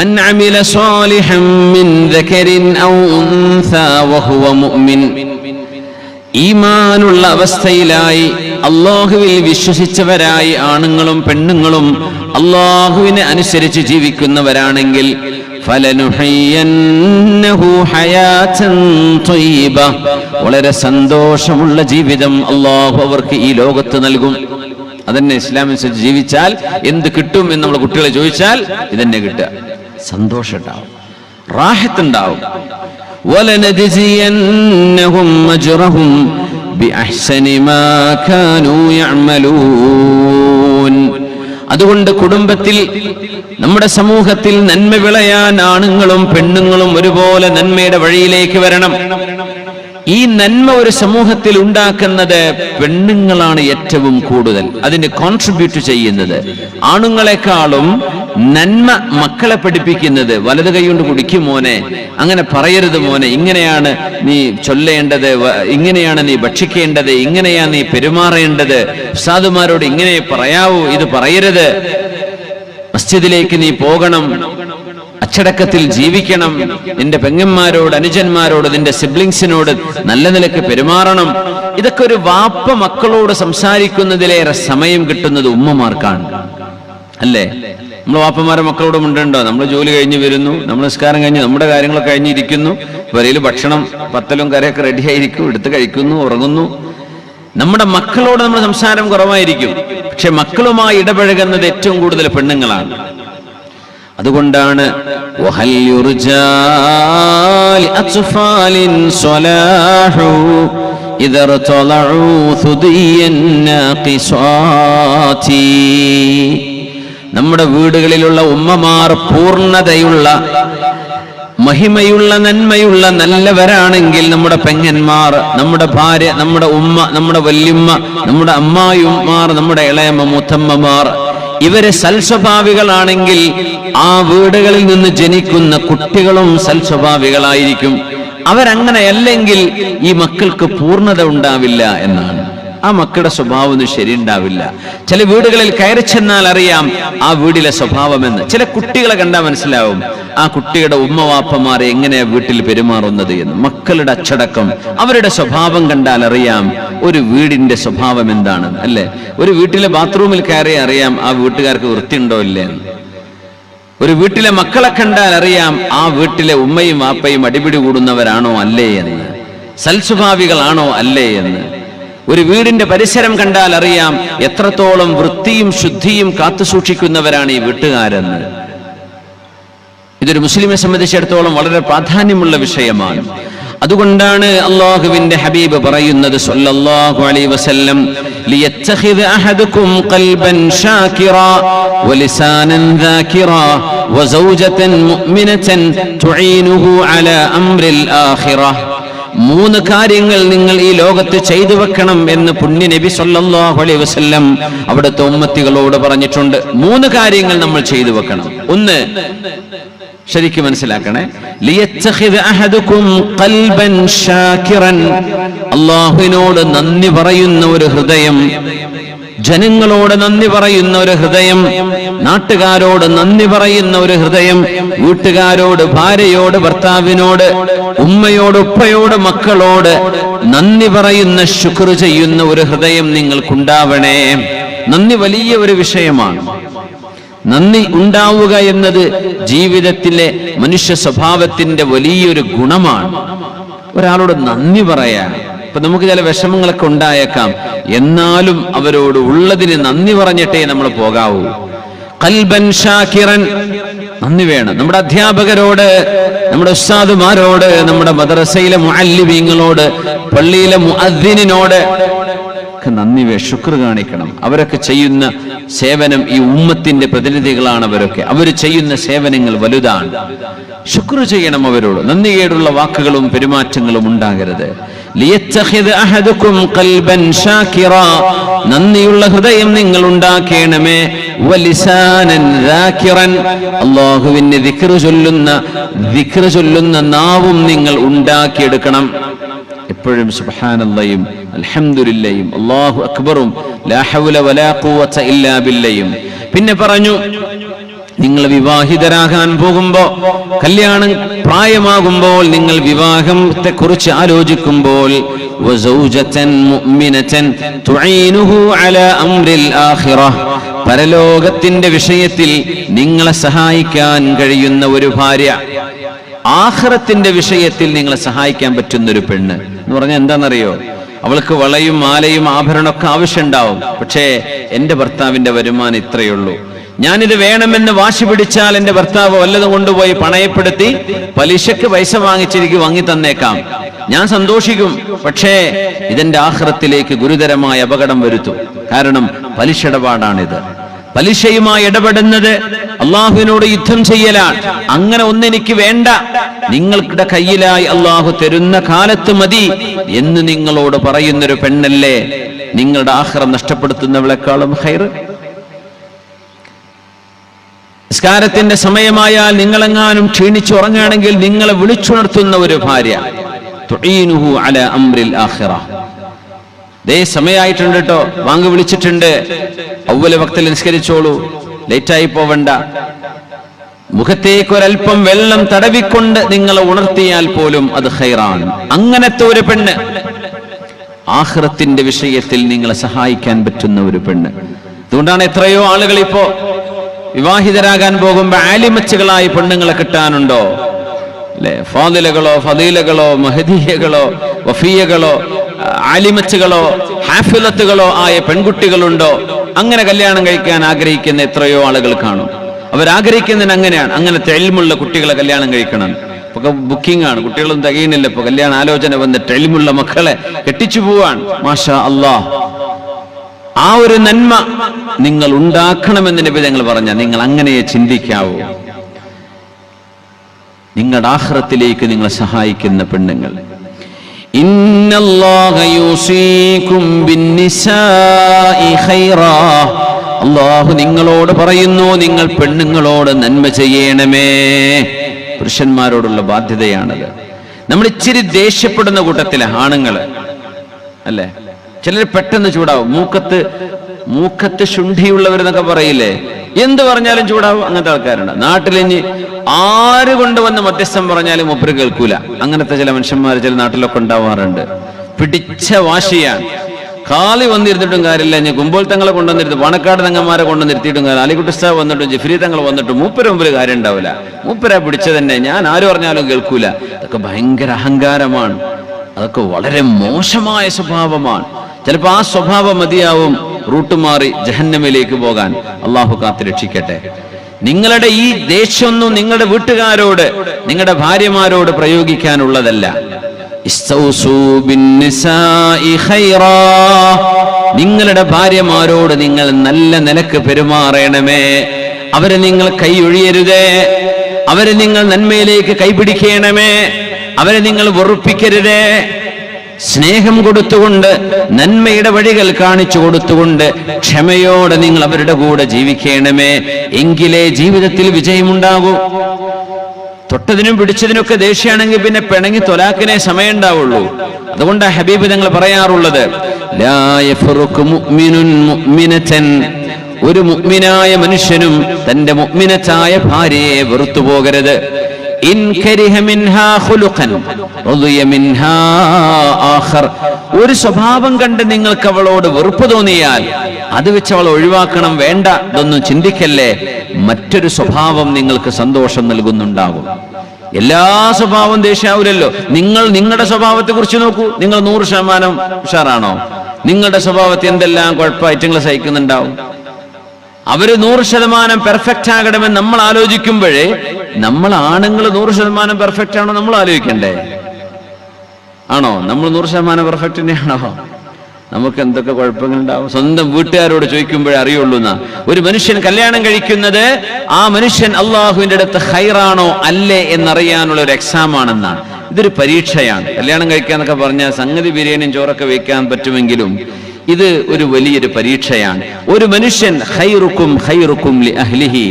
മൻ അമില സാലിഹൻ മിൻ ദകരിൻ ഔ ഉൻസാ വഹുവ മുഅ്മിൻ, ഈമാനുള്ള അവസ്ഥയിലായി അല്ലാഹുവിൽ വിശ്വസിച്ചവരായി ആണുങ്ങളും പെണ്ണുങ്ങളും അല്ലാഹുവിനെ അനുസരിച്ച് ജീവിക്കുന്നവരാണെങ്കിൽ ഫലനുഹയ്യന്നഹു ഹയാതൻ ത്വയ്യിബ, വളരെ സന്തോഷമുള്ള ജീവിതം അല്ലാഹു അവർക്ക് ഈ ലോകത്ത് നൽകും. അതന്നെ ഇസ്ലാമനുസരിച്ച് ജീവിച്ചാൽ എന്ത് കിട്ടും എന്ന് നമ്മൾ കുട്ടികളെ ചോദിച്ചാൽ ഇതന്നെ കിട്ടുക. സന്തോഷം ഉണ്ടാവും, റാഹത്ത് ഉണ്ടാവും. വലനജ്സിയന്നഹും അജ്റഹും ബിഅഹ്സനി മാ കാനൂ യഅമലൂൻ. അതുകൊണ്ട് കുടുംബത്തിൽ, നമ്മുടെ സമൂഹത്തിൽ നന്മ വിളയാൻ ആണുങ്ങളും പെണ്ണുങ്ങളും ഒരുപോലെ നന്മയുടെ വഴിയിലേക്ക് വരണം. ഈ നന്മ ഒരു സമൂഹത്തിൽ ഉണ്ടാക്കുന്നത് പെണ്ണുങ്ങളാണ് ഏറ്റവും കൂടുതൽ. അതിന് കോൺട്രിബ്യൂട്ട് ചെയ്യുന്നത് ആണുങ്ങളെക്കാളും നന്മ മക്കളെ പഠിപ്പിക്കുന്നത്. വലത് കൈ കൊണ്ട് കുടിക്കും മോനെ, അങ്ങനെ പറയരുത് മോനെ, ഇങ്ങനെയാണ് നീ ചൊല്ലേണ്ടത്, ഇങ്ങനെയാണ് നീ ഭക്ഷിക്കേണ്ടത്, ഇങ്ങനെയാണ് നീ പെരുമാറേണ്ടത്, ഉസ്താദുമാരോട് ഇങ്ങനെ പറയാവൂ, ഇത് പറയരുത്, മസ്ജിദിലേക്ക് നീ പോകണം, അച്ചടക്കത്തിൽ ജീവിക്കണം, നിന്റെ പെങ്ങന്മാരോട് അനുജന്മാരോട് നിന്റെ സിബ്ലിങ്സിനോട് നല്ല നിലക്ക് പെരുമാറണം. ഇതൊക്കെ ഒരു വാപ്പ മക്കളോട് സംസാരിക്കുന്നതിലേറെ സമയം കിട്ടുന്നത് ഉമ്മമാർക്കാണ്, അല്ലേ? നമ്മൾ വാപ്പമാരെ മക്കളോട് മിണ്ടണ്ടോ? നമ്മൾ ജോലി കഴിഞ്ഞ് വരുന്നു, നമ്മൾ നിസ്കാരം കഴിഞ്ഞ് നമ്മുടെ കാര്യങ്ങളൊക്കെ കഴിഞ്ഞിരിക്കുന്നു, വരയിൽ ഭക്ഷണം പത്തലും കരയൊക്കെ റെഡിയായിരിക്കും, എടുത്ത് കഴിക്കുന്നു, ഉറങ്ങുന്നു. നമ്മുടെ മക്കളോട് നമ്മുടെ സംസാരം കുറവായിരിക്കും. പക്ഷെ മക്കളുമായി ഇടപഴകുന്നത് ഏറ്റവും കൂടുതൽ പെണ്ണുങ്ങളാണ്. അതുകൊണ്ടാണ് വഹൽ യുർജാ ലിഅത്ഫാലിൻ സ്വലാഹു ഇദർതലഉ സുദിയൻ നാഖിസാതി. നമ്മുടെ വീടുകളിലുള്ള ഉമ്മമാർ പൂർണ്ണതയുള്ള മഹിമയുള്ള നന്മയുള്ള നല്ലവരാണെങ്കിൽ നമ്മുടെ പെങ്ങന്മാർ, നമ്മുടെ ഭാര്യ, നമ്മുടെ ഉമ്മ, നമ്മുടെ വല്യമ്മ, നമ്മുടെ അമ്മായിമാർ, നമ്മുടെ ഇളയമ്മ, മുത്തമ്മമാർ, ഇവര് സൽസ്വഭാവികളാണെങ്കിൽ ആ വീടുകളിൽ നിന്ന് ജനിക്കുന്ന കുട്ടികളും സൽസ്വഭാവികളായിരിക്കും. അവരങ്ങനെയല്ലെങ്കിൽ ഈ മക്കൾക്ക് പൂർണ്ണത ഉണ്ടാവില്ല എന്നാണ്. ആ മക്കളുടെ സ്വഭാവം ഒന്നും ശരിയുണ്ടാവില്ല. ചില വീടുകളിൽ കയറി ചെന്നാൽ അറിയാം ആ വീട്ടിലെ സ്വഭാവമെന്ന്. ചില കുട്ടികളെ കണ്ടാൽ മനസ്സിലാവും ആ കുട്ടിയുടെ ഉമ്മവാപ്പമാരെ എങ്ങനെയാ വീട്ടിൽ പെരുമാറുന്നത് എന്ന്. മക്കളുടെ അച്ചടക്കം, അവരുടെ സ്വഭാവം കണ്ടാൽ അറിയാം ഒരു വീടിന്റെ സ്വഭാവം എന്താണെന്ന്, അല്ലെ? ഒരു വീട്ടിലെ ബാത്റൂമിൽ കയറി അറിയാം ആ വീട്ടുകാർക്ക് വൃത്തിയുണ്ടോ ഇല്ലേ എന്ന്. ഒരു വീട്ടിലെ മക്കളെ കണ്ടാൽ അറിയാം ആ വീട്ടിലെ ഉമ്മയും വാപ്പയും അടിപിടി കൂടുന്നവരാണോ അല്ലേ എന്ന്, സൽസ്വഭാവികളാണോ അല്ലേ എന്ന്. ഒരു വീടിന്റെ പരിസരം കണ്ടാൽ അറിയാം എത്രത്തോളം വൃത്തിയും ശുദ്ധിയും കാത്തുസൂക്ഷിക്കുന്നവരാണ് ഈ വീട്ടുകാരെന്ന്. ഇതൊരു മുസ്ലിമെ സംബന്ധിച്ചിടത്തോളം വളരെ പ്രാധാന്യമുള്ള വിഷയമാണ്. അതുകൊണ്ടാണ് അല്ലാഹുവിന്റെ ഹബീബ് പറയുന്നത് സല്ലല്ലാഹു അലൈഹി വസല്ലം, ലിയത്തഖിദ അഹദുകും ഖൽബൻ ഷാകിറാ വലിസാനൻ ദാകിറാ വസൗജതൻ മുഅ്മിനതൻ തുഈനുഹു അലാ അംറിൽ ആഖിറ. 3 കാര്യങ്ങൾ നിങ്ങൾ ഈ ലോകത്ത് ചെയ്തു വെക്കണം എന്ന് പുണ്യ നബി സല്ലല്ലാഹു അലൈഹി വസല്ലം അവിടുത്തെ ഉമ്മത്തികളോട് പറഞ്ഞിട്ടുണ്ട്. 3 കാര്യങ്ങൾ നമ്മൾ ചെയ്തു വെക്കണം. ഒന്ന്, ശരിക്കും മനസ്സിലാക്കണേ, ലിയത്തഖിദ അഹദുകും ഖൽബൻ ഷാകിറൻ, അല്ലാഹുവിനോട് നന്ദി പറയുന്ന ഒരു ഹൃദയം, ജനങ്ങളോട് നന്ദി പറയുന്ന ഒരു ഹൃദയം, നാട്ടുകാരോട് നന്ദി പറയുന്ന ഒരു ഹൃദയം, വീട്ടുകാരോട്, ഭാര്യയോട്, ഭർത്താവിനോട്, ഉമ്മയോട്, ഉപ്പയോട്, മക്കളോട് നന്ദി പറയുന്ന, ശുക്ർ ചെയ്യുന്ന ഒരു ഹൃദയം നിങ്ങൾക്കുണ്ടാവണേ. നന്ദി വലിയ ഒരു വിഷയമാണ്. നന്ദി ഉണ്ടാവുക എന്നത് ജീവിതത്തിലെ മനുഷ്യ സ്വഭാവത്തിന്റെ വലിയൊരു ഗുണമാണ്. ഒരാളോട് നന്ദി പറയാ. ഇപ്പൊ നമുക്ക് ചില വിഷമങ്ങളൊക്കെ ഉണ്ടായേക്കാം, എന്നാലും അവരോട് ഉള്ളതിന് നന്ദി പറഞ്ഞിട്ടേ നമ്മൾ പോകാവൂ. ഖൽബൻ ഷാകിറൻ, നന്ദി വേണം. നമ്മുടെ അധ്യാപകരോട്, നമ്മുടെ ഉസ്താദുമാരോട്, നമ്മുടെ മദ്രസയിലെ മുഅല്ലിമീങ്ങളോട്, പള്ളിയിലെ മുഅദ്ദിനിനോട് നന്ദി ശുക്ർ കാണിക്കണം. അവരൊക്കെ ചെയ്യുന്ന സേവനം, ഈ ഉമ്മത്തിന്റെ പ്രതിനിധികളാണ് അവരൊക്കെ. അവർ ചെയ്യുന്ന സേവനങ്ങൾ വലുതാണ്. ശുക്ർ ചെയ്യണം അവരോട്. നന്ദികേടുള്ള വാക്കുകളും പെരുമാറ്റങ്ങളും ഉണ്ടാകരുത്. ലിയത്തഖിദ അഹദുകും ഖൽബൻ ഷാകിറാ, നന്ദിയുള്ള ഹൃദയം നിങ്ങൾ ഉണ്ടാക്കേണമേ. വലിസാനൻ ദാകിറൻ, അല്ലാഹുവിനെ ദിക്ർ ചൊല്ലുന്ന നാവും നിങ്ങൾ ഉണ്ടാക്കിയെടുക്കണം. എപ്പോഴും സുബ്ഹാനല്ലാഹും അൽഹംദുലില്ലാഹും അല്ലാഹു അക്ബറും ലാ ഹൗല വലാ ഖുവത ഇല്ലാ ബില്ലാഹും. പിന്നെ പറഞ്ഞു നിങ്ങൾ വിവാഹിതരാകാൻ പോകുമ്പോ, കല്യാണം പ്രായമാകുമ്പോൾ, നിങ്ങൾ വിവാഹത്തെ കുറിച്ച് ആലോചിക്കുമ്പോൾ വസൗജതൻ മുഅ്മിനതൻ തുഈനുഹു അലാ അംരിൽ ആഖിറഹ്, പരലോകത്തിന്റെ വിഷയത്തിൽ നിങ്ങളെ സഹായിക്കാൻ കഴിയുന്ന ഒരു ഭാര്യ, ആഖിറത്തിന്റെ വിഷയത്തിൽ നിങ്ങളെ സഹായിക്കാൻ പറ്റുന്ന ഒരു പെണ്ണ് എന്ന് പറഞ്ഞാൽ എന്താണെന്നറിയോ? അവൾക്ക് വളയും മാലയും ആഭരണമൊക്കെ ആവശ്യമുണ്ടാവും. പക്ഷേ എന്റെ ഭർത്താവിന്റെ വരുമാനം ഇത്രയേ ഉള്ളൂ, ഞാനിത് വേണമെന്ന് വാശി പിടിച്ചാൽ എന്റെ ഭർത്താവ് വല്ലതും കൊണ്ടുപോയി പണയപ്പെടുത്തി പലിശക്ക് പൈസ വാങ്ങിച്ചിരിക്കും, വാങ്ങി തന്നേക്കാം, ഞാൻ സന്തോഷിക്കും. പക്ഷേ ഇതെന്റെ ആഖിറത്തിലേക്ക് ഗുരുതരമായ അപകടം വരുത്തും. കാരണം പലിശ ഇടപാടാണിത്. പലിശയുമായി ഇടപെടുന്നത് അള്ളാഹുവിനോട് യുദ്ധം ചെയ്യലാണ്. അങ്ങനെ ഒന്നെനിക്ക് വേണ്ട, നിങ്ങളുടെ കയ്യിലായി അള്ളാഹു തരുന്ന കാലത്ത് മതി എന്ന് നിങ്ങളോട് പറയുന്നൊരു പെണ്ണല്ലേ നിങ്ങളുടെ ആഖിറം നഷ്ടപ്പെടുത്തുന്നവളെക്കാളും ഖൈർ? നിസ്കാരത്തിന്റെ സമയമായാൽ നിങ്ങളെങ്ങാനും ക്ഷീണിച്ചുറങ്ങുകയാണെങ്കിൽ നിങ്ങളെ വിളിച്ചുണർത്തുന്ന ഒരു ഭാര്യ, തുഈനുഹു അലാ അംരിൽ ആഖിറ. ദേ സമയമായിട്ടുണ്ട് കേട്ടോ, വാങ്ങി വിളിച്ചിട്ടുണ്ട്, അവ്വല വക്തിൽ നിസ്കരിച്ചോളൂ, ലേറ്റായി പോവണ്ട. മുഖത്തേക്ക് ഒരൽപ്പം വെള്ളം തടവിക്കൊണ്ട് നിങ്ങളെ ഉണർത്തിയാൽ പോലും അത് ഖൈറാണ്. അങ്ങനത്തെ ഒരു പെണ്ണ്, ആഖിറത്തിന്റെ വിഷയത്തിൽ നിങ്ങളെ സഹായിക്കാൻ പറ്റുന്ന ഒരു പെണ്ണ്. അതുകൊണ്ടാണ് എത്രയോ ആളുകൾ ഇപ്പോ വിവാഹിതരാകാൻ പോകുമ്പോ ആലിമച്ചുകളായി പെണ്ണുങ്ങളെ കിട്ടാനുണ്ടോ അല്ലെ? ഫാദിലകളോ ഫദീലകളോ മഹദിയകളോ വഫിയകളോ ആലിമച്ചുകളോ ഹാഫിലത്തുകളോ ആയ പെൺകുട്ടികളുണ്ടോ? അങ്ങനെ കല്യാണം കഴിക്കാൻ ആഗ്രഹിക്കുന്ന എത്രയോ ആളുകൾ കാണും. അവരാഗ്രഹിക്കുന്നതിന് അങ്ങനെയാണ്, അങ്ങനത്തെ ഇൽമുള്ള കുട്ടികളെ കല്യാണം കഴിക്കണം. ഇപ്പൊ ബുക്കിംഗ് ആണ്, കുട്ടികളൊന്നും തികയുന്നില്ല. ഇപ്പൊ കല്യാണ ആലോചന വന്നിട്ട് ഇൽമുള്ള മക്കളെ കെട്ടിച്ചു പോവാൻ. മാഷാ അല്ലാഹ്, ആ ഒരു നന്മ നിങ്ങൾ ഉണ്ടാക്കണമെന്ന് നബി തങ്ങൾ പറഞ്ഞ, നിങ്ങൾ അങ്ങനെയേ ചിന്തിക്കാവൂ. നിങ്ങളുടെ ആഖിറത്തിലേക്ക് നിങ്ങളെ സഹായിക്കുന്ന പെണ്ണുങ്ങൾ. ഇന്നല്ലാഹ യൂസീകും ബിന്നിസാഇ ഖൈറാ, അല്ലാഹു നിങ്ങളോട് പറയുന്നു, നിങ്ങൾ പെണ്ണുങ്ങളോട് നന്മ ചെയ്യണമേ. പുരുഷന്മാരോടുള്ള ബാധ്യതയാണത്. നമ്മൾ ഇച്ചിരി ദേഷ്യപ്പെടുന്ന കൂട്ടത്തിലെ ആണുങ്ങള് അല്ലേ? ചിലർ പെട്ടെന്ന് ചൂടാവും. മൂക്കത്ത് ശുണ്ഠിയുള്ളവരെന്നൊക്കെ പറയില്ലേ, എന്ത് പറഞ്ഞാലും ചൂടാവും. അങ്ങനത്തെ ആൾക്കാരുണ്ട് നാട്ടിലിഞ്ഞ്. ആര് കൊണ്ടുവന്ന് മധ്യസ്ഥം പറഞ്ഞാലും ഒപ്പര് കേൾക്കൂല. അങ്ങനത്തെ ചില മനുഷ്യന്മാർ ചില നാട്ടിലൊക്കെ ഉണ്ടാവാറുണ്ട്. പിടിച്ച വാശിയാണ്. കാളി വന്നിരുന്നിട്ടും കാര്യമില്ല, ഞാൻ കുമ്പോൾ തങ്ങളെ കൊണ്ടുവന്നിരുന്നു, പാണക്കാട് തങ്ങന്മാരെ കൊണ്ടുവന്നിരുത്തിയിട്ടും കാര്യം, അലിക്കുട്ടി സാഹ് വന്നിട്ടും ജിഫ്രി തങ്ങൾ വന്നിട്ടും മൂപ്പര മുമ്പിൽ കാര്യം ഉണ്ടാവില്ല. മൂപ്പര പിടിച്ച തന്നെ, ഞാൻ ആര് പറഞ്ഞാലും കേൾക്കൂല. അതൊക്കെ ഭയങ്കര അഹങ്കാരമാണ്. അതൊക്കെ വളരെ മോശമായ സ്വഭാവമാണ്. ചിലപ്പോ ആ സ്വഭാവം മതിയാവും റൂട്ട് മാറി ജഹന്നമിലേക്ക് പോകാൻ. അള്ളാഹു കാത്ത് രക്ഷിക്കട്ടെ. നിങ്ങളുടെ ഈ ദേഷ്യമൊന്നും നിങ്ങളുടെ വീട്ടുകാരോട്, നിങ്ങളുടെ ഭാര്യമാരോട് പ്രയോഗിക്കാനുള്ളതല്ല. നിങ്ങളുടെ ഭാര്യമാരോട് നിങ്ങൾ നല്ല നിലക്ക് പെരുമാറണമേ. അവരെ നിങ്ങൾ കൈയൊഴിയരുതേ, അവരെ നിങ്ങൾ നന്മയിലേക്ക് കൈപിടിക്കണമേ, അവരെ നിങ്ങൾ വെറുപ്പിക്കരുതേ. സ്നേഹം കൊടുത്തുകൊണ്ട്, നന്മയുടെ വഴികൾ കാണിച്ചു കൊടുത്തുകൊണ്ട് ക്ഷമയോടെ നിങ്ങൾ അവരുടെ കൂടെ ജീവിക്കണമേ. എങ്കിലേ ജീവിതത്തിൽ വിജയമുണ്ടാകൂ. തൊട്ടതിനും പിടിച്ചതിനൊക്കെ ദേഷ്യമാണെങ്കിൽ പിന്നെ പിണങ്ങി തൊലാക്കിനെ സമയം ഉണ്ടാവുള്ളൂ. അതുകൊണ്ട് ഹബീബ് തങ്ങൾ പറയാറുള്ളത്, ലാ യഫറുഖു മുഅ്മിനുൻ മുഅ്മിനതൻ, ഒരു മുഅ്മിനായ മനുഷ്യനും തന്റെ മുഅ്മിനത്തായ ഭാര്യയെ വെറുത്തു പോകരുത്. ഇൻ കരിഹ മിൻഹാ ഖുലുഖൻ റളിയ മിൻഹാ ആഖർ, ഒരു സ്വഭാവം കണ്ട് നിങ്ങൾക്ക് അവളോട് വെറുപ്പ് തോന്നിയാൽ അത് വെച്ച് അവൾ ഒഴിവാക്കണം, വേണ്ട, ഇതൊന്നും ചിന്തിക്കല്ലേ. മറ്റൊരു സ്വഭാവം നിങ്ങൾക്ക് സന്തോഷം നൽകുന്നുണ്ടാകും. എല്ലാ സ്വഭാവം ദേഷ്യാവൂലല്ലോ. നിങ്ങൾ നിങ്ങളുടെ സ്വഭാവത്തെ കുറിച്ച് നോക്കൂ. നിങ്ങൾ 100% ഉഷാറാണോ? നിങ്ങളുടെ സ്വഭാവത്തെ എന്തെല്ലാം കുഴപ്പമായിട്ട് നിങ്ങൾ സഹിക്കുന്നുണ്ടാവും. അവര് 100% പെർഫെക്റ്റ് ആകണമെന്ന് നമ്മൾ ആലോചിക്കുമ്പോഴേ, നമ്മൾ ആണുങ്ങൾ 100% പെർഫെക്റ്റ് ആണോ നമ്മൾ ആലോചിക്കണ്ടേ? ആണോ? നമ്മൾ 100% പെർഫെക്റ്റ് തന്നെയാണോ? നമുക്ക് എന്തൊക്കെ കുഴപ്പങ്ങളുണ്ടാവും. സ്വന്തം വീട്ടുകാരോട് ചോദിക്കുമ്പോഴേ അറിയുള്ളൂ. ഒരു മനുഷ്യൻ കല്യാണം കഴിക്കുന്നത് ആ മനുഷ്യൻ അള്ളാഹുവിന്റെ അടുത്ത് ഖൈറാണോ അല്ലേ എന്നറിയാനുള്ള ഒരു എക്സാം ആണെന്നാണ്. ഇതൊരു പരീക്ഷയാണ്. കല്യാണം കഴിക്കാന്നൊക്കെ പറഞ്ഞാൽ സംഗതി ബിരിയാണിയും ചോറൊക്കെ വെക്കാൻ പറ്റുമെങ്കിലും ഇത് ഒരു വലിയൊരു പരീക്ഷയാണ്. ഒരു മനുഷ്യൻ ഖൈറുക്കും ഖൈറുക്കും ലി അഹ്ലിഹി,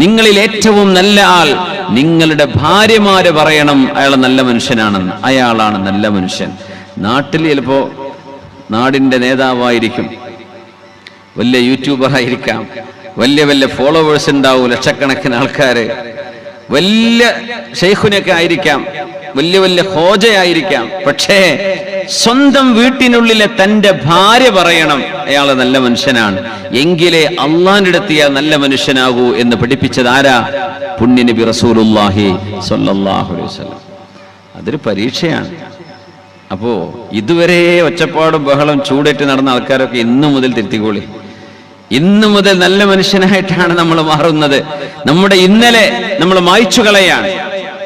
നിങ്ങളിൽ ഏറ്റവും നല്ല ആൾ നിങ്ങളുടെ ഭാര്യമാര് പറയണം അയാൾ നല്ല മനുഷ്യനാണെന്ന്. അയാളാണ് നല്ല മനുഷ്യൻ. നാട്ടിൽ ചിലപ്പോ നാടിന്റെ നേതാവായിരിക്കും, വലിയ യൂട്യൂബർ ആയിരിക്കാം, വലിയ വലിയ ഫോളോവേഴ്സ് ഉണ്ടാവും, ലക്ഷക്കണക്കിന് ആൾക്കാര്, വലിയ ഷെയ്ഖുനൊക്കെ ആയിരിക്കാം, വലിയ വലിയ ഹോജയായിരിക്കാം. പക്ഷേ സ്വന്തം വീട്ടിനുള്ളിലെ തന്റെ ഭാര്യ പറയണം അയാൾ നല്ല മനുഷ്യനാണ്, എങ്കിലേ അള്ളാന്റെ അടുത്ത് ഇയാൾ നല്ല മനുഷ്യനാകൂ എന്ന് പഠിപ്പിച്ചത് ആരാ? പുണ്യ നബി റസൂലുള്ളാഹി സ്വല്ലല്ലാഹു അലൈഹി വസല്ലം. അതൊരു പരീക്ഷയാണ്. അപ്പോ ഇതുവരെ ഒച്ചപ്പാടും ബഹളം ചൂടേറ്റ് നടന്ന ആൾക്കാരൊക്കെ ഇന്നു മുതൽ തിരുത്തിക്കോളി. ഇന്നു മുതൽ നല്ല മനുഷ്യനായിട്ടാണ് നമ്മൾ മാറുന്നത്. നമ്മുടെ ഇന്നലെ നമ്മൾ മായ്ച്ചു കളയാണ്.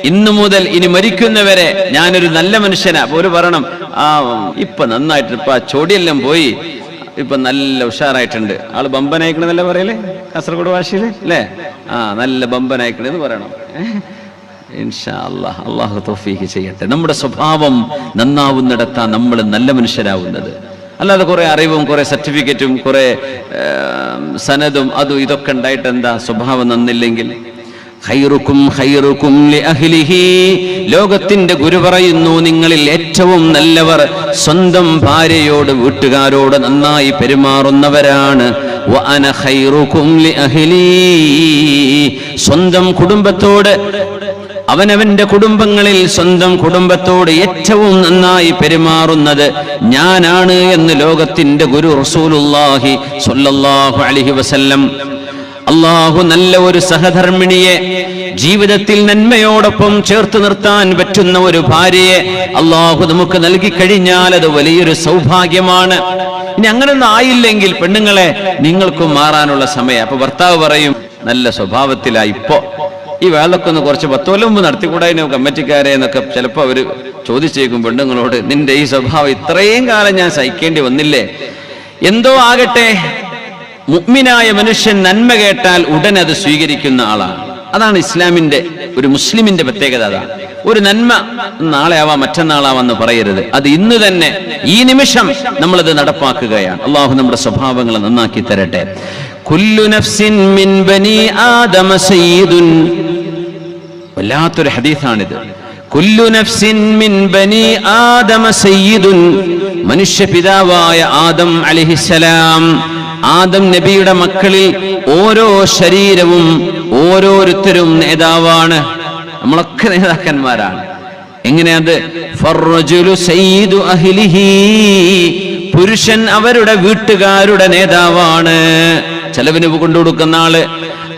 ഇന്നു മുതൽ ഇനി മരിക്കുന്നവരെ ഞാനൊരു നല്ല മനുഷ്യനാ. ഒരു പറയണം, ഇപ്പൊ നന്നായിട്ട്, ഇപ്പൊ ആ ചോടിയെല്ലാം പോയി, ഇപ്പൊ നല്ല ഉഷാറായിട്ടുണ്ട്, ആള് ബമ്പനായിക്കണെന്നല്ലേ പറയലേ കാസർഗോഡ് ഭാഷയില് അല്ലേ? നല്ല ബമ്പനായിക്കണെന്ന് പറയണം. ഇൻഷാ അല്ലാഹ്, അള്ളാഹു തൗഫീഖ് ചെയ്യട്ടെ. നമ്മുടെ സ്വഭാവം നന്നാവുന്നിടത്താണ് നമ്മൾ നല്ല മനുഷ്യരാവുന്നത്. അല്ലാതെ കുറെ അറിവും കുറെ സർട്ടിഫിക്കറ്റും കുറെ സനദും അതും ഇതൊക്കെ ഉണ്ടായിട്ട് എന്താ സ്വഭാവം നന്നില്ലെങ്കിൽ? ഖൈറുക്കും ഖൈറുക്കും ലിഅഹ്ലിഹി, ലോകത്തിന്റെ ഗുരു പറയുന്നു, നിങ്ങളിൽ ഏറ്റവും നല്ലവർ സ്വന്തം ഭാര്യയോട് വീട്ടുകാരോട് നന്നായി പെരുമാറുന്നവരാണ്. വഅന ഖൈറുക്കും ലിഅഹ്ലി, സ്വന്തം കുടുംബത്തോട്, അവനവന്റെ കുടുംബങ്ങളിൽ സ്വന്തം കുടുംബത്തോട് ഏറ്റവും നന്നായി പെരുമാറുന്നത് ഞാനാണ് എന്ന് ലോകത്തിന്റെ ഗുരു റസൂലുള്ളാഹി സ്വല്ലല്ലാഹു അലൈഹി വസല്ലം. അള്ളാഹു നല്ല ഒരു സഹധർമ്മിണിയെ, ജീവിതത്തിൽ നന്മയോടൊപ്പം ചേർത്ത് നിർത്താൻ പറ്റുന്ന ഒരു ഭാര്യയെ അള്ളാഹു നമുക്ക് നൽകി കഴിഞ്ഞാൽ അത് വലിയൊരു സൗഭാഗ്യമാണ്. ഇനി അങ്ങനൊന്നും ആയില്ലെങ്കിൽ പെണ്ണുങ്ങളെ നിങ്ങൾക്കും മാറാനുള്ള സമയം. അപ്പൊ ഭർത്താവ് പറയും, നല്ല സ്വഭാവത്തിലായി ഇപ്പോ ഈ വേളൊക്കെ ഒന്ന് കുറച്ച് 10 കൊല്ലം മുമ്പ് നടത്തിക്കൂടായിരുന്നു കമ്മിറ്റിക്കാരെ എന്നൊക്കെ ചിലപ്പോൾ അവര് ചോദിച്ചേക്കും പെണ്ണുങ്ങളോട്, നിന്റെ ഈ സ്വഭാവം ഇത്രയും കാലം ഞാൻ സഹിക്കേണ്ടി വന്നില്ലേ? എന്തോ ആകട്ടെ, മുഅ്മിനായ മനുഷ്യൻ നന്മ കേട്ടാൽ ഉടൻ അത് സ്വീകരിക്കുന്ന ആളാണ്. അതാണ് ഇസ്ലാമിന്റെ, ഒരു മുസ്ലിമിന്റെ പ്രത്യേകത. അതാണ് ഒരു നന്മ നാളെ ആവാം മറ്റന്നാളാവാന്ന് പറയരുത്, അത് ഇന്ന് തന്നെ ഈ നിമിഷം നമ്മളത് നടപ്പാക്കുകയാണ്. അള്ളാഹു നമ്മുടെ സ്വഭാവങ്ങളെ നന്നാക്കി തരട്ടെ. കുല്ലു നഫ്സിൻ മിൻ ബനി ആദമ സയ്യിദുൻ, വല്ലാത്തൊരു ഹദീസാണിത്. കുല്ലു നഫ്സിൻ മിൻ ബനി ആദമ സയ്യിദുൻ, മനുഷ്യ പിതാവായ ആദം അലൈഹിസ്സലാം, ആദം നബിയുടെ മക്കളിൽ ഓരോ ശരീരവും ഓരോരുത്തരും നേതാവാണ്. നമ്മളൊക്കെ നേതാക്കന്മാരാണ്. എങ്ങനെയത്? ഫർറജുലു സയ്യിദു അഹ്ലിഹി, പുരുഷൻ അവരുടെ വീട്ടുകാരുടെ നേതാവാണ്. ചെലവിന് കൊണ്ടുകൊടുക്കുന്ന ആള്,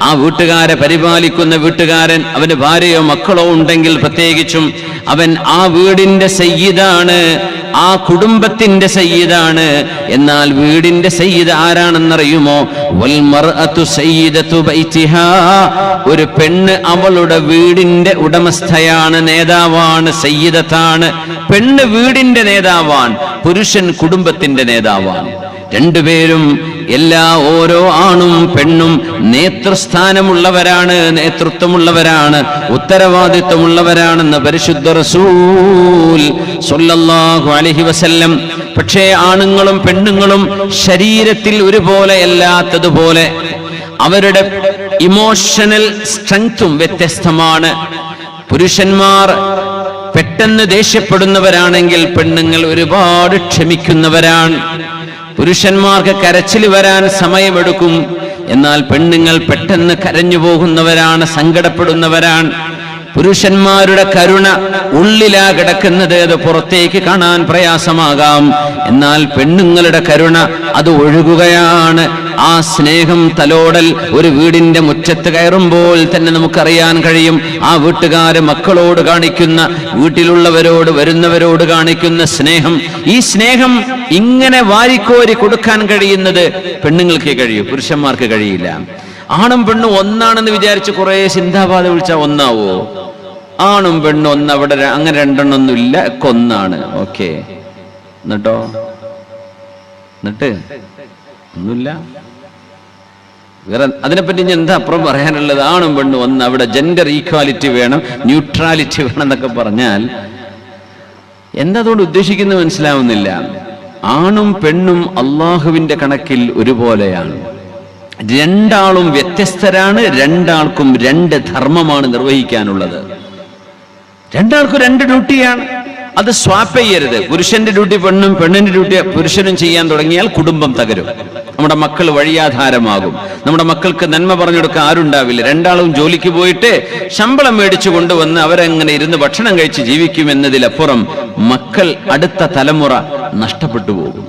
ആ വീട്ടുകാരെ പരിപാലിക്കുന്ന വീട്ടുകാരൻ, അവന് ഭാര്യയോ മക്കളോ ഉണ്ടെങ്കിൽ പ്രത്യേകിച്ചും അവൻ ആ വീടിന്റെ സയ്യിദാണ്, ആ കുടുംബത്തിന്റെ സയ്യിദാണ്. എന്നാൽ വീടിന്റെ സയ്യിദ് ആരാണെന്നറിയുമോ? വൽ മർഅതു സയ്യിദതു ബൈതിഹാ, ഒരു പെണ്ണ് അവളുടെ വീടിന്റെ ഉടമസ്ഥയാണ്, നേതാവാണ്, സയ്യിദത്താണ്. പെണ്ണ് വീടിന്റെ നേതാവാണ്, പുരുഷൻ കുടുംബത്തിന്റെ നേതാവാണ്. രണ്ടുപേരും ഓരോ ആണും പെണ്ണും നേതൃസ്ഥാനമുള്ളവരാണ്, നേതൃത്വമുള്ളവരാണ്, ഉത്തരവാദിത്വമുള്ളവരാണെന്ന് പരിശുദ്ധ റസൂൽ സ്വല്ലല്ലാഹു അലൈഹി വസല്ലം. പക്ഷേ ആണുങ്ങളും പെണ്ണുങ്ങളും ശരീരത്തിൽ ഒരുപോലെ അല്ലാത്തതുപോലെ അവരുടെ ഇമോഷണൽ സ്ട്രെങ്തും വ്യത്യസ്തമാണ്. പുരുഷന്മാർ പെട്ടെന്ന് ദേഷ്യപ്പെടുന്നവരാണെങ്കിൽ പെണ്ണുങ്ങൾ ഒരുപാട് ക്ഷമിക്കുന്നവരാണ്. പുരുഷന്മാർക്ക് കരച്ചിൽ വരാൻ സമയമെടുക്കും, എന്നാൽ പെണ്ണുങ്ങൾ പെട്ടെന്ന് കരഞ്ഞു പോകുന്നവരാണ്, സങ്കടപ്പെടുന്നവരാണ്. പുരുഷന്മാരുടെ കരുണ ഉള്ളിലാ കിടക്കുന്നത്, അത് പുറത്തേക്ക് കാണാൻ പ്രയാസമാകാം. എന്നാൽ പെണ്ണുങ്ങളുടെ കരുണ അത് ഒഴുകുകയാണ്. ആ സ്നേഹം, തലോടൽ ഒരു വീടിന്റെ മുറ്റത്ത് കയറുമ്പോൾ തന്നെ നമുക്കറിയാൻ കഴിയും. ആ വീട്ടുകാര് മക്കളോട് കാണിക്കുന്ന, വീട്ടിലുള്ളവരോട് വരുന്നവരോട് കാണിക്കുന്ന സ്നേഹം, ഈ സ്നേഹം ഇങ്ങനെ വാരിക്കോരി കൊടുക്കാൻ കഴിയുന്നത് പെണ്ണുങ്ങൾക്ക് കഴിയും, പുരുഷന്മാർക്ക് കഴിയില്ല. ആണും പെണ്ണും ഒന്നാണെന്ന് വിചാരിച്ച് കുറെ സിന്ദാബാദ് വിളിച്ചാൽ ഒന്നാവോ? ആണും പെണ്ണും ഒന്ന്, അവിടെ അങ്ങനെ രണ്ടെണ്ണൊന്നും ഇല്ല, ഒക്കെ ഒന്നാണ്. ഓക്കെ, എന്നിട്ടോ എന്നിട്ട് ഒന്നുമില്ല. വേറെ അതിനെപ്പറ്റി ഇനി എന്താ അപ്പുറം പറയാനുള്ളത്? ആണും പെണ്ണും ഒന്ന്, അവിടെ ജെൻഡർ ഈക്വാലിറ്റി വേണം, ന്യൂട്രാലിറ്റി വേണം എന്നൊക്കെ പറഞ്ഞാൽ എന്താ അതുകൊണ്ട് ഉദ്ദേശിക്കുന്നത് മനസ്സിലാവുന്നില്ല. ആണും പെണ്ണും അള്ളാഹുവിന്റെ കണക്കിൽ ഒരുപോലെയാണ്. രണ്ടാളും വ്യത്യസ്തരാണ്, രണ്ടാൾക്കും രണ്ട് ധർമ്മമാണ് നിർവഹിക്കാനുള്ളത്. രണ്ടാൾക്കും രണ്ട് ഡ്യൂട്ടിയാണ്. അത് സ്വാപ്പ് ചെയ്യരുത്. പുരുഷന്റെ ഡ്യൂട്ടി പെണ്ണും, പെണ്ണിന്റെ ഡ്യൂട്ടി പുരുഷനും ചെയ്യാൻ തുടങ്ങിയാൽ കുടുംബം തകരും. നമ്മുടെ മക്കൾ വഴിയാധാരമാകും. നമ്മുടെ മക്കൾക്ക് നന്മ പറഞ്ഞു കൊടുക്കാൻ ആരുണ്ടാവില്ല. രണ്ടാളും ജോലിക്ക് പോയിട്ട് ശമ്പളം മേടിച്ചു കൊണ്ടുവന്ന് അവരെങ്ങനെ ഇരുന്ന് ഭക്ഷണം കഴിച്ച് ജീവിക്കുമെന്നതിലപ്പുറം മക്കൾ അടുത്ത തലമുറ നഷ്ടപ്പെട്ടു പോകും.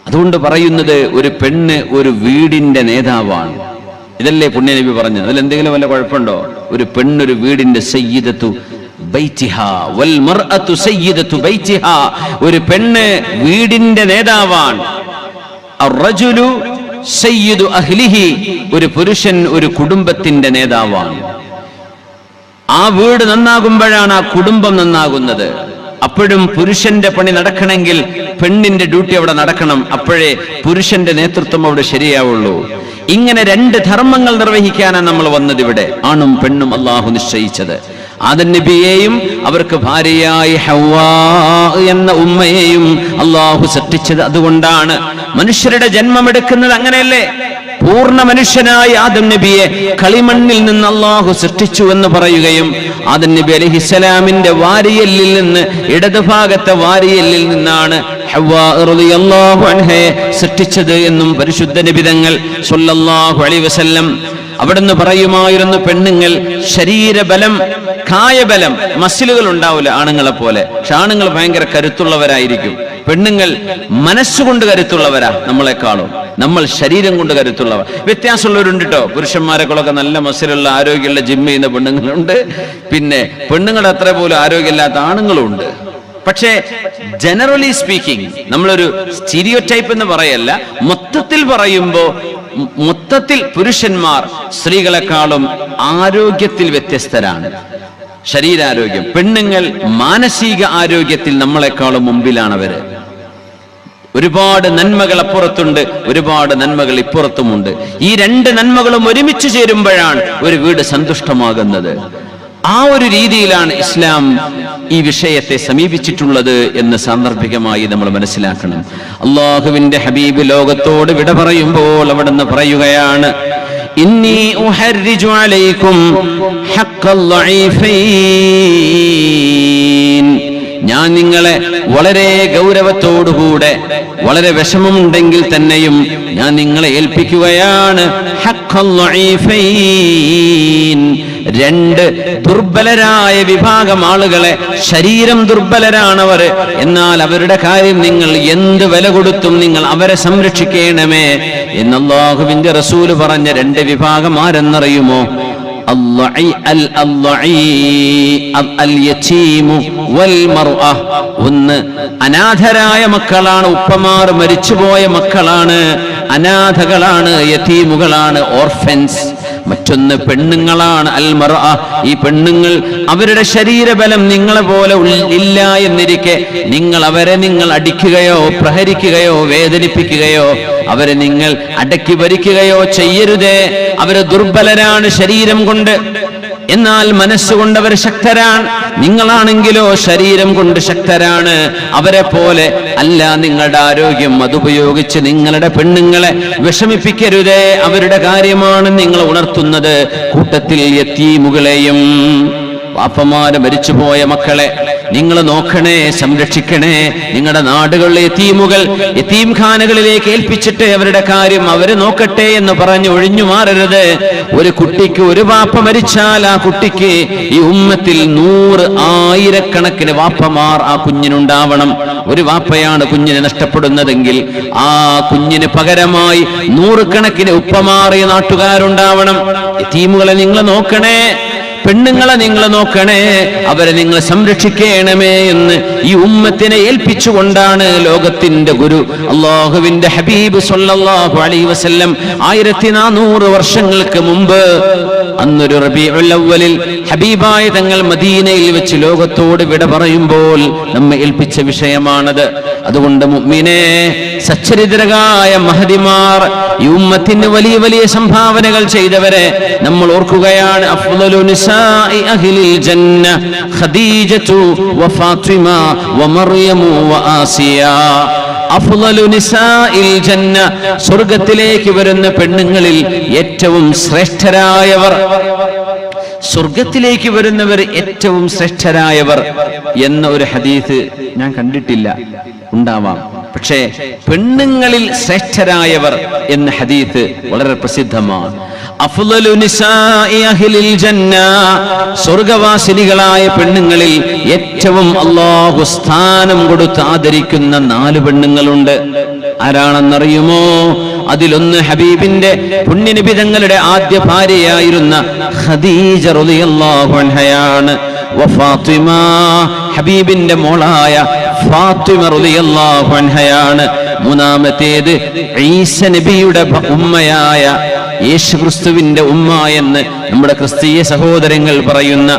അതുകൊണ്ട് പറയുന്നത് ഒരു പെണ്ണ് ഒരു വീടിന്റെ നേതാവാണ്. ഇതല്ലേ പുണ്യനബി പറഞ്ഞത്? അതിലെന്തെങ്കിലും വല്ല കുഴപ്പമുണ്ടോ? ഒരു പെണ്ണൊരു വീടിന്റെ സയ്യിദത്തു ബൈതിഹാ വൽ മർഅതു സയ്യിദത്തു ബൈതിഹാ. ഒരു പെണ്ണ് വീടിന്റെ നേതാവാണ്. അർറജുലു സയ്യിദു അഹ്ലിഹി. ഒരു പുരുഷൻ ഒരു കുടുംബത്തിന്റെ നേതാവാണ്. ആ വീട് നന്നാകുമ്പോഴാണ് ആ കുടുംബം നന്നാകുന്നത്. അപ്പോഴും പുരുഷന്റെ പണി നടക്കണമെങ്കിൽ പെണ്ണിന്റെ ഡ്യൂട്ടി അവിടെ നടക്കണം. അപ്പോഴേ പുരുഷന്റെ നേതൃത്വം അവിടെ ശരിയാവുള്ളൂ. ഇങ്ങനെ രണ്ട് ധർമ്മങ്ങൾ നിർവഹിക്കാനാണ് നമ്മൾ വന്നത്. ഇവിടെ ആണും പെണ്ണും അള്ളാഹു നിശ്ചയിച്ചത്. ആദം നബിയെയും അവർക്ക് ഭാര്യയായി ഹവ്വാ എന്ന ഉമ്മയെയും അള്ളാഹു സൃഷ്ടിച്ചത് അതുകൊണ്ടാണ്. മനുഷ്യരുടെ ജന്മമെടുക്കുന്നത് അങ്ങനെയല്ലേ? പൂർണ്ണ മനുഷ്യനായ ആദം നബിയെ കളിമണ്ണിൽ നിന്ന് അള്ളാഹു സൃഷ്ടിച്ചു എന്ന് പറയുകയും ആദം നബി അലൈഹിസ്സലാമിന്റെ വാരിയല്ലിൽ നിന്ന്, ഇടതുഭാഗത്തെ വാരിയല്ലിൽ നിന്നാണ് ഹവ്വാ റളിയല്ലാഹു അൻഹയെ സൃഷ്ടിച്ചത് എന്നും പരിശുദ്ധ നബി തങ്ങൾ സ്വല്ലല്ലാഹു അലൈഹി വസല്ലം അവിടുന്ന് പറയുമായിരുന്നു. പെണ്ണുങ്ങൾ ശരീരബലം, കായബലം, മസിലുകൾ ഉണ്ടാവില്ല ആണുങ്ങളെ പോലെ. പക്ഷെ ആണുങ്ങൾ ഭയങ്കര കരുത്തുള്ളവരായിരിക്കും. പെണ്ണുങ്ങൾ മനസ്സുകൊണ്ട് കരുത്തുള്ളവരാ നമ്മളെക്കാളും. നമ്മൾ ശരീരം കൊണ്ട് കരുത്തുള്ളവർ. വ്യത്യാസമുള്ളവരുണ്ട് കേട്ടോ. പുരുഷന്മാരെക്കൊള്ളൊക്കെ നല്ല മസിലുള്ള ആരോഗ്യമുള്ള ജിം ചെയ്യുന്ന പെണ്ണുങ്ങളുണ്ട്. പിന്നെ പെണ്ണുങ്ങളുടെ അത്ര പോലും ആരോഗ്യമില്ലാത്ത ആണുങ്ങളും ഉണ്ട്. പക്ഷേ ജനറലി സ്പീക്കിംഗ്, നമ്മളൊരു സ്റ്റീരിയോടൈപ്പ് എന്ന് പറയല്ല, മൊത്തത്തിൽ പറയുമ്പോൾ മൊത്തത്തിൽ പുരുഷന്മാർ സ്ത്രീകളെക്കാളും ആരോഗ്യത്തിൽ വ്യത്യസ്തരാണ്. ശരീരാരോഗ്യം. പെണ്ണുങ്ങൾ മാനസിക ആരോഗ്യത്തിൽ നമ്മളെക്കാളും മുമ്പിലാണവര്. ഒരുപാട് നന്മകൾ അപ്പുറത്തുണ്ട്, ഒരുപാട് നന്മകൾ ഇപ്പുറത്തുമുണ്ട്. ഈ രണ്ട് നന്മകളും ഒരുമിച്ച് ചേരുമ്പോഴാണ് ഒരു വീട് സന്തുഷ്ടമാകുന്നത്. ആ ഒരു രീതിയിലാണ് ഇസ്ലാം ഈ വിഷയത്തെ സമീപിച്ചിട്ടുള്ളത് എന്ന് സാന്ദർഭികമായി നമ്മൾ മനസ്സിലാക്കണം. അള്ളാഹുവിന്റെ ഹബീബ് ലോകത്തോട് വിട പറയുമ്പോൾ അവിടുന്ന് പറയുകയാണ്, ഇന്നി ഉഹർരിജു അലൈക്കും ഹഖ്ഖൽ ളഈഫൈൻ. ഞാൻ നിങ്ങളെ വളരെ ഗൗരവത്തോടുകൂടെ, വളരെ വിഷമമുണ്ടെങ്കിൽ തന്നെയും ഞാൻ നിങ്ങളെ ഏൽപ്പിക്കുകയാണ് ഹഖ്ഖൽ ളഈഫൈൻ. രണ്ട് ദുർബലരായ വിഭാഗം ആളുകളെ, ശരീരം ദുർബലരാണവർ, എന്നാൽ അവരുടെ കാര്യം നിങ്ങൾ എന്ത് വില കൊടുത്തും നിങ്ങൾ അവരെ സംരക്ഷിക്കണമേ എന്ന് അല്ലാഹുവിന്റെ റസൂല് പറഞ്ഞ രണ്ട് വിഭാഗം ആരെന്നറിയുമോ? ഒന്ന് അനാഥരായ മക്കളാണ്, ഉപ്പമാർ മരിച്ചുപോയ മക്കളാണ്, അനാഥകളാണ്, യതീമുകളാണ്, ഓർഫൻസ്. മറ്റൊന്ന് പെണ്ണുങ്ങളാണ്, അൽ മർഅ. ഈ പെണ്ണുങ്ങൾ അവരുടെ ശരീരബലം നിങ്ങളെ പോലെ ഇല്ല എന്നിരിക്കെ നിങ്ങൾ അടിക്കുകയോ പ്രഹരിക്കുകയോ വേദനിപ്പിക്കുകയോ അവരെ നിങ്ങൾ അടക്കി ഭരിക്കുകയോ ചെയ്യരുതേ. അവര് ദുർബലരാണ് ശരീരം കൊണ്ട്, എന്നാൽ മനസ്സുകൊണ്ട് അവർ ശക്തരാണ്. നിങ്ങളാണെങ്കിലോ ശരീരം കൊണ്ട് ശക്തരാണ്. അവരെ പോലെ അല്ല നിങ്ങളുടെ ആരോഗ്യം. അതുപയോഗിച്ച് നിങ്ങളുടെ പെണ്ണുങ്ങളെ വിഷമിപ്പിക്കരുതേ. അവരുടെ കാര്യമാണ് നിങ്ങൾ ഉണർത്തുന്നത്. കൂട്ടത്തിൽ യതീമുകളെയും, വാപ്പമാര് മരിച്ചുപോയ മക്കളെ നിങ്ങൾ നോക്കണേ, സംരക്ഷിക്കണേ. നിങ്ങളുടെ നാടുകളിലെ യതീമുകൾ യതീംഖാനകളിലേക്ക് ഏൽപ്പിച്ചിട്ട് അവരുടെ കാര്യം അവര് നോക്കട്ടെ എന്ന് പറഞ്ഞ് ഒഴിഞ്ഞു മാറരുത്. ഒരു കുട്ടിക്ക് ഒരു വാപ്പ മരിച്ചാൽ ആ കുട്ടിക്ക് ഈ ഉമ്മത്തിൽ 100,000 വാപ്പമാർ ആ കുഞ്ഞിനുണ്ടാവണം. ഒരു വാപ്പയാണ് കുഞ്ഞിനെ നഷ്ടപ്പെടുന്നതെങ്കിൽ ആ കുഞ്ഞിന് പകരമായി 100 ഉപ്പമാർ ഈ നാട്ടുകാരുണ്ടാവണം. യതീമുകളെ നിങ്ങൾ നോക്കണേ, പെണ്ണുങ്ങളെ നിങ്ങൾ നോക്കണേ, അവരെ നിങ്ങൾ സംരക്ഷിക്കണമേ എന്ന് ഈ ഉമ്മത്തിനെ ഏൽപ്പിച്ചുകൊണ്ടാണ് ലോകത്തിന്റെ ഗുരു അല്ലാഹുവിന്റെ ഹബീബ് സ്വല്ലല്ലാഹു അലൈഹി വസല്ലം 1400 വർഷങ്ങൾക്ക് മുമ്പ് അന്നൊരു റബീഉൽ അവ്വലിൽ ഹബീബായ തങ്ങൾ മദീനയിൽ വെച്ച് ലോകത്തോട് വിട പറയുമ്പോൾ നമ്മെ ഏൽപ്പിച്ച വിഷയമാണത്. അതുകൊണ്ട് മുഅ്മിനേ, സച്ചരിതരായ മഹദിമാർ, ഈ ഉമ്മത്തിന് വലിയ വലിയ സംഭാവനകൾ ചെയ്തവരെ നമ്മൾ ഓർക്കുകയാണ്. അഫ്ളലു നിസാഇ അഹ്ലിൽ ജന്ന ഖദീജതു വഫാത്തിമ വമർയമു വആസിയ. അഫ്ളലു നിസാഇൽ ജന്ന, സ്വർഗ്ഗത്തിലേക്ക് വരുന്ന പെണ്ണുങ്ങളിൽ ഏറ്റവും ശ്രേഷ്ഠരായവർ, സ്വർഗത്തിലേക്ക് വരുന്നവർ ഏറ്റവും ശ്രേഷ്ഠരായവർ എന്ന ഒരു ഹദീസ് ഞാൻ കണ്ടിട്ടില്ല, ഉണ്ടാവാം. പക്ഷേ പെണ്ണുങ്ങളിൽ ശ്രേഷ്ഠരായവർ എന്ന ഹദീസ് വളരെ പ്രസിദ്ധമാണ്. അഫ്ളലു നിസാഇ അഹ്ലിൽ ജന്ന, സ്വർഗവാസിനികളായ പെണ്ണുങ്ങളിൽ ഏറ്റവും അല്ലാഹു സ്ഥാനം കൊടുത്ത് ആദരിക്കുന്ന 4 പെണ്ണുങ്ങളുണ്ട്. ആരാണെന്നറിയുമോ? അതിലൊന്ന് ഹബീബിന്റെ പുണ്യനബി തങ്ങളുടെ ആദ്യ ഭാര്യയായിരുന്ന ഖദീജ റളിയല്ലാഹു അൻഹയാണ്. വഫാത്തിമ, ഹബീബിന്റെ മോളായ ഫാത്തിമ റളിയല്ലാഹു അൻഹയാണ്. മൂന്നാമത്തേത് ഈസ നബിയുടെ ഉമ്മയായ യേശുക്രിസ്തുവിന്റെ ഉമ്മ എന്ന് നമ്മുടെ ക്രിസ്തീയ സഹോദരങ്ങൾ പറയുന്ന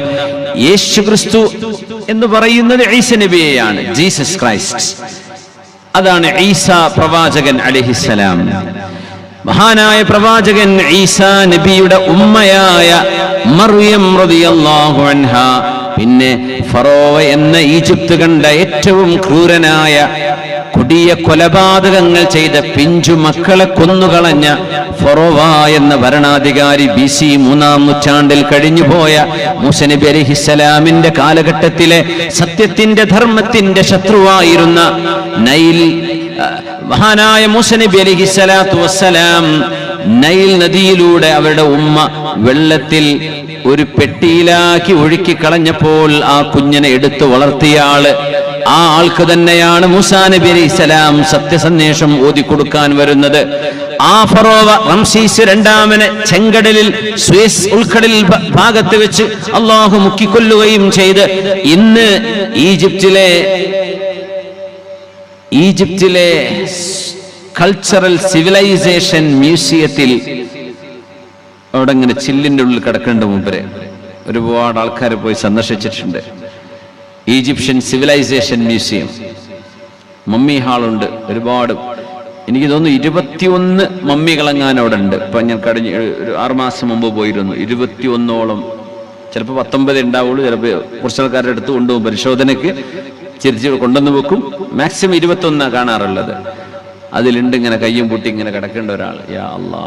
യേശുക്രിസ്തു എന്ന് പറയുന്നത് ഈസ നബിയെയാണ്, ജീസസ് ക്രൈസ്റ്റ്. അതാണ് ഈസ പ്രവാചകൻ അലൈഹിസ്സലാം. മഹാനായ പ്രവാചകൻ ഈസാ നബിയുടെ ഉമ്മയായ മറിയം റളിയല്ലാഹു അൻഹ. പിന്നെ ഫറോവ എന്ന ഈജിപ്ത് കണ്ട ഏറ്റവും ക്രൂരനായ കൊടിയ കൊലപാതകങ്ങൾ ചെയ്ത പിഞ്ചു മക്കളെ കൊന്നുകളഞ്ഞ ഫറോവ എന്ന ഭരണാധികാരി BC 3-ാം നൂറ്റാണ്ടിൽ കഴിഞ്ഞുപോയ മൂസ നബി അലൈഹിസ്സലാമിന്റെ കാലഘട്ടത്തിലെ സത്യത്തിന്റെ ധർമ്മത്തിന്റെ ശത്രുവായിരുന്ന മഹാനായ മൂസ നബി അലൈഹിസ്സലാത്തു വസ്സലാം നൈൽ നദിയിലൂടെ അവരുടെ ഉമ്മ വെള്ളത്തിൽ ഒരു പെട്ടിയിലാക്കി ഒഴുക്കി കളഞ്ഞപ്പോൾ ആ കുഞ്ഞിനെ എടുത്തു വളർത്തിയ ആ ആൾക്ക് തന്നെയാണ് മൂസാ നബി അലൈഹിസ്സലാം സത്യസന്ദേശം ഓതിക്കൊടുക്കാൻ വരുന്നത്. ആ ഫറോവ റംസീസ് രണ്ടാമനെ ചെങ്കടലിൽ സ്വേസ് ഉൾക്കടലിൽ ഭാഗത്ത് വെച്ച് അള്ളാഹു മുക്കിക്കൊല്ലുകയും ചെയ്ത് ഇന്ന് ഈജിപ്തിലെ കൾച്ചറൽ സിവിലൈസേഷൻ മ്യൂസിയത്തിൽ അവിടെ ഇങ്ങനെ ചില്ലിന്റെ ഉള്ളിൽ കിടക്കേണ്ട മുമ്പേ ഒരുപാട് ആൾക്കാർ പോയി സന്ദർശിച്ചിട്ടുണ്ട്. ഈജിപ്ഷ്യൻ സിവിലൈസേഷൻ മ്യൂസിയം, മമ്മി ഹാളുണ്ട് ഒരുപാട്. എനിക്ക് തോന്നുന്നു 21 മമ്മികളെങ്ങാൻ അവിടെ ഉണ്ട്. ഇപ്പൊ ഞാൻ കഴിഞ്ഞ ഒരു 6 മാസം മുമ്പ് പോയിരുന്നു. 21ഓളം, ചിലപ്പോൾ 19 ഉണ്ടാവുള്ളൂ, ചിലപ്പോൾ കുറച്ച് ആൾക്കാരുടെ അടുത്ത് കൊണ്ടുപോകും പരിശോധനയ്ക്ക്, ചിരിച്ച് കൊണ്ടുവന്ന് വെക്കും. മാക്സിമം 21 കാണാറുള്ളത്. അതിലുണ്ട് ഇങ്ങനെ കയ്യും പൂട്ടി ഇങ്ങനെ കിടക്കേണ്ട ഒരാൾ. യാ അല്ലാ,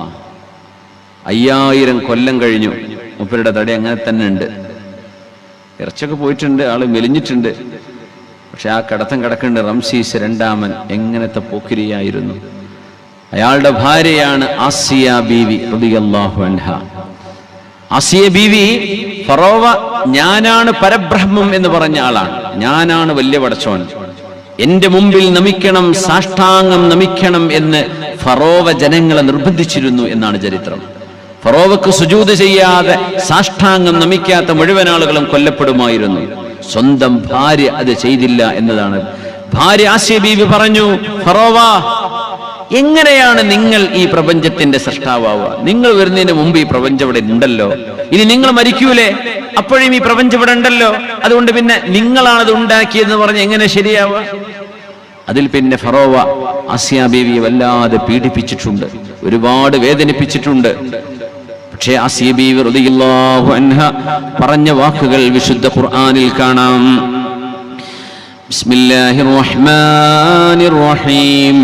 5000 കൊല്ലം കഴിഞ്ഞു, മൂപ്പരുടെ തടി അങ്ങനെ തന്നെ ഉണ്ട്. ഇറച്ചൊക്കെ പോയിട്ടുണ്ട്, ആള് മെലിഞ്ഞിട്ടുണ്ട്. പക്ഷെ ആ കിടക്കേണ്ട റംസീസ് രണ്ടാമൻ എങ്ങനത്തെ പോക്കിരിയായിരുന്നു. അയാളുടെ ഭാര്യയാണ് ആസിയ ബീവി റളിയല്ലാഹു അൻഹ. ആസിയ ബീവി ഫറോവ ഞാനാണ് പരബ്രഹ്മം എന്ന് പറഞ്ഞ ആളാണ്. ഞാനാണ് വലിയ പടച്ചോൻ, എന്റെ മുമ്പിൽ നമിക്കണം, സാഷ്ടാംഗം നമിക്കണം എന്ന് ഫറോവ ജനങ്ങളെ നിർബന്ധിച്ചിരുന്നു എന്നാണ് ചരിത്രം. ഫറോവക്ക് സുജൂദ് ചെയ്യാതെ സാഷ്ടാംഗം നമിക്കാത്ത മുഴുവൻ ആളുകളും കൊല്ലപ്പെടുമായിരുന്നു. സ്വന്തം ഭാര്യ അത് ചെയ്തില്ല എന്നതാണ്. ഭാര്യ ആസിയ ബീവി പറഞ്ഞു, ഫറോവ, എങ്ങനെയാണ് നിങ്ങൾ ഈ പ്രപഞ്ചത്തിന്റെ സൃഷ്ടാവുക? നിങ്ങൾ വരുന്നതിന് മുമ്പ് ഈ പ്രപഞ്ചം ഇവിടെ ഉണ്ടല്ലോ, ഇനി നിങ്ങൾ മരിക്കൂലേ, അപ്പോഴും ഈ പ്രപഞ്ചം ഇവിടെ ഉണ്ടല്ലോ, അതുകൊണ്ട് പിന്നെ നിങ്ങളാണത് ഉണ്ടാക്കിയതെന്ന് പറഞ്ഞ് എങ്ങനെ ശരിയാവുക? അതിൽ പിന്നെ ഫറോവ ആസിയ ബീവിയെ വല്ലാതെ പീഡിപ്പിച്ചിട്ടുണ്ട്, ഒരുപാട് വേദനിപ്പിച്ചിട്ടുണ്ട്. പക്ഷേ ആസിയ ബീവി റളിയല്ലാഹു അൻഹ പറഞ്ഞ വാക്കുകൾ വിശുദ്ധ ഖുർആനിൽ കാണാം. ബിസ്മില്ലാഹിർ റഹ്മാനിർ റഹീം.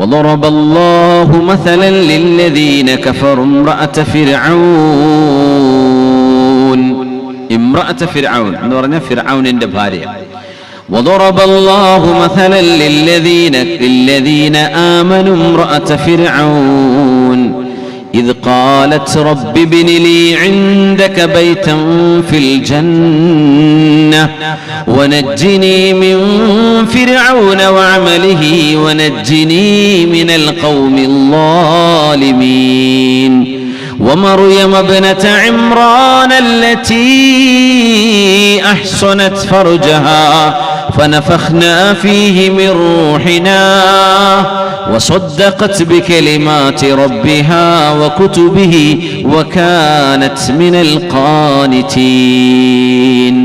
وضرب الله مثلا للذين كفروا امرأة فرعون എന്ന് പറഞ്ഞ ഫിർഔനിന്റെ ഭാര്യ. وضرب الله مثلا للذين آمنوا امرأة فرعون إذ قالت رب ابن لي عندك بيتا في الجنة ونجني من فرعون وعمله ونجني من القوم الظالمين ومريم ابنة عمران التي أحصنت فرجها فنفخنا فيه من روحنا وصدقت بكلمات ربها وكتبه وكانت من القانتين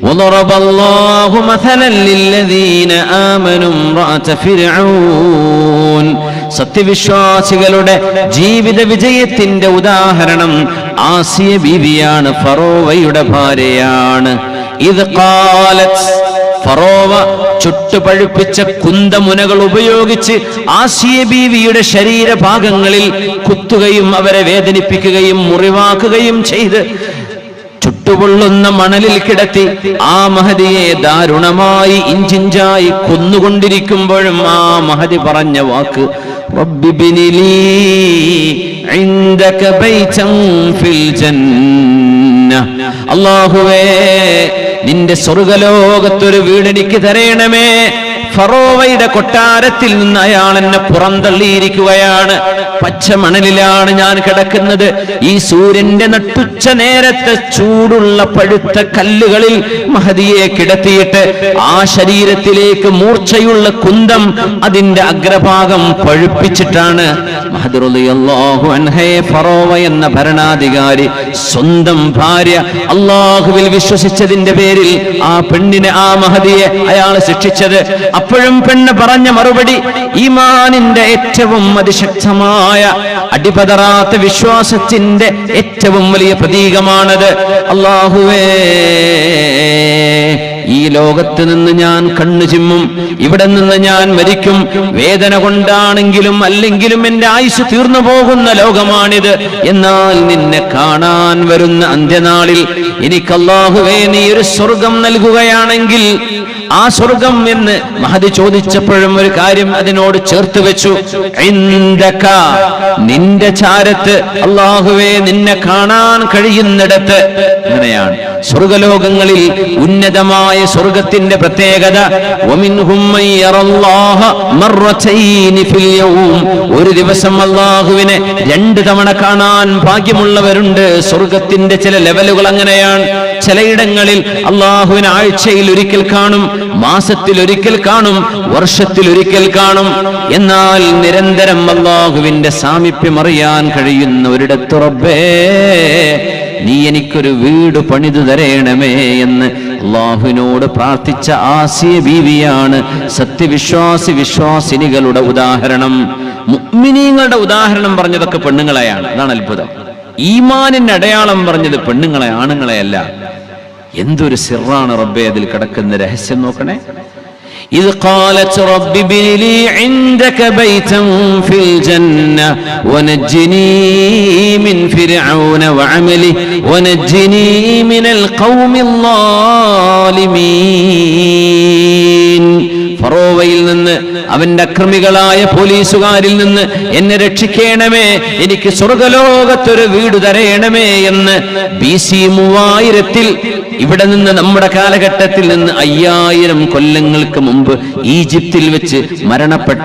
وضرب الله مثلا للذين آمنوا امرأة فرعون സത്യവിശ്വാസികളുടെ ജീവിത വിജയത്തിന്റെ ഉദാഹരണം ആസിയ ബീവിയാണ്, ഫറോവയുടെ ഭാര്യയാണ്. ഇത് ഖാലത്ത്, ഫറോവ ചുട്ടുപഴുപ്പിച്ച കുന്തമുനകൾ ഉപയോഗിച്ച് ആസിയ ബീവിയുടെ ശരീരഭാഗങ്ങളിൽ കുത്തുകയും അവരെ വേദനിപ്പിക്കുകയും മുറിവാക്കുകയും ചെയ്ത് ചുട്ടുപൊള്ളുന്ന മണലിൽ കിടത്തി ആ മഹദിയെ ദാരുണമായി ഇഞ്ചിഞ്ചായി കൊന്നുകൊണ്ടിരിക്കുമ്പോഴും ആ മഹദി പറഞ്ഞ വാക്ക് റബ്ബി ബിനിലീ ഇൻദക ബൈതൻ ഫിൽ ജന്ന, അല്ലാഹുവേ നിന്റെ സ്വർഗ്ഗലോകത്തൊരു വീട് എനിക്ക് തരേണമേ. ഫറോവയുടെ കൊട്ടാരത്തിൽ നിന്ന് അയാൾ എന്നെ പുറന്തള്ളിയിരിക്കുകയാണ്. പച്ച മണലിലാണ് ഞാൻ കിടക്കുന്നത്. ഈ സൂര്യന്റെ നട്ടുച്ച നേരത്തെ ചൂടുള്ള പഴുത്ത കല്ലുകളിൽ മഹദിയെ കിടത്തിയിട്ട് ആ ശരീരത്തിലേക്ക് മൂർച്ചയുള്ള കുന്തം അതിന്റെ അഗ്രഭാഗം പഴുപ്പിച്ചിട്ടാണ് മഹദി റളിയല്ലാഹു അൻഹയെ ഫറോവ എന്ന ഭരണാധികാരി സ്വന്തം ഭാര്യ അല്ലാഹുവിൽ വിശ്വസിച്ചതിന്റെ പേരിൽ ആ പെണ്ണിനെ, ആ മഹദിയെ അയാൾ ശിക്ഷിച്ചത്. അപ്പോഴും പെണ്ണ് പറഞ്ഞ മറുപടി ഈമാനിന്റെ ഏറ്റവും അതിശക്തമായ അടിപതറാത്ത വിശ്വാസത്തിന്റെ ഏറ്റവും വലിയ പ്രതീകമാണത്. അല്ലാഹുവേ, ഈ ലോകത്ത് നിന്ന് ഞാൻ കണ്ണു ചിമ്മും, ഇവിടെ നിന്ന് ഞാൻ മരിക്കും. വേദന കൊണ്ടാണെങ്കിലും അല്ലെങ്കിലും എന്റെ ആയുസ് തീർന്നു പോകുന്ന ലോകമാണിത്. എന്നാൽ നിന്നെ കാണാൻ വരുന്ന അന്ത്യനാളിൽ എനിക്ക് അല്ലാഹുവേ നീ ഒരു സ്വർഗം നൽകുകയാണെങ്കിൽ ആ സ്വർഗം എന്ന് മഹദി ചോദിച്ചപ്പോഴും ഒരു കാര്യം അതിനോട് ചേർത്ത് വെച്ചു, ഇൻദക, നിന്റെ ചാരത്ത്, അല്ലാഹുവേ നിന്നെ കാണാൻ കഴിയുന്നിടത്ത്. അങ്ങനെയാണ് സ്വർഗലോകങ്ങളിൽ ഉന്നതമായ സ്വർഗത്തിന്റെ പ്രത്യേകത. വമിൻഹും മൻ യറല്ലാഹ മർറതൈനി ഫിൽ യൗം, ഒരു ദിവസം അല്ലാഹുവിനെ 2 തവണ കാണാൻ ഭാഗ്യമുള്ളവരുണ്ട്. സ്വർഗത്തിന്റെ ചില ലെവലുകൾ അങ്ങനെയാണ്. ചിലയിടങ്ങളിൽ അല്ലാഹുവിനെ ആഴ്ചയിൽ ഒരിക്കൽ കാണും, മാസത്തിൽ ഒരിക്കൽ കാണും, വർഷത്തിൽ ഒരിക്കൽ കാണും. എന്നാൽ നിരന്തരം അല്ലാഹുവിന്റെ സാമീപ്യം അറിയാൻ കഴിയുന്ന ഒരിടത്ത് റബ്ബേ നീ എനിക്കൊരു വീട് പണിതു തരേണമേ എന്ന് അല്ലാഹുവിനോട് പ്രാർത്ഥിച്ച ആസിയ ബീവിയാണ് വിശ്വാസിനികളുടെ ഉദാഹരണം. മുഅ്മിനീങ്ങളുടെ ഉദാഹരണം പറഞ്ഞതൊക്കെ പെണ്ണുങ്ങളെയാണ്. അതാണ് അത്ഭുതം. ഈമാനിന്റെ അടയാളം പറഞ്ഞത് പെണ്ണുങ്ങളെ, ആണുങ്ങളെയല്ല. എന്തൊരു സിറാണ് റബ്ബേ അതിൽ കിടക്കുന്ന രഹസ്യം നോക്കണേ. إذ قالت رب ابن لي عندك بيتا في الجنة ونجني من فرعون وعمله ونجني من القوم الظالمين. ഫറോവയിൽ നിന്ന്, അവന്റെ അക്രമികളായ പോലീസുകാരിൽ നിന്ന് എന്നെ രക്ഷിക്കണമേ, എനിക്ക് സ്വർഗലോകത്തൊരു വീട് തരയണമേ എന്ന് BC 3000 ഇവിടെ നിന്ന് നമ്മുടെ കാലഘട്ടത്തിൽ നിന്ന് 5000 കൊല്ലങ്ങൾക്ക് മുമ്പ് ഈജിപ്തിൽ വെച്ച് മരണപ്പെട്ട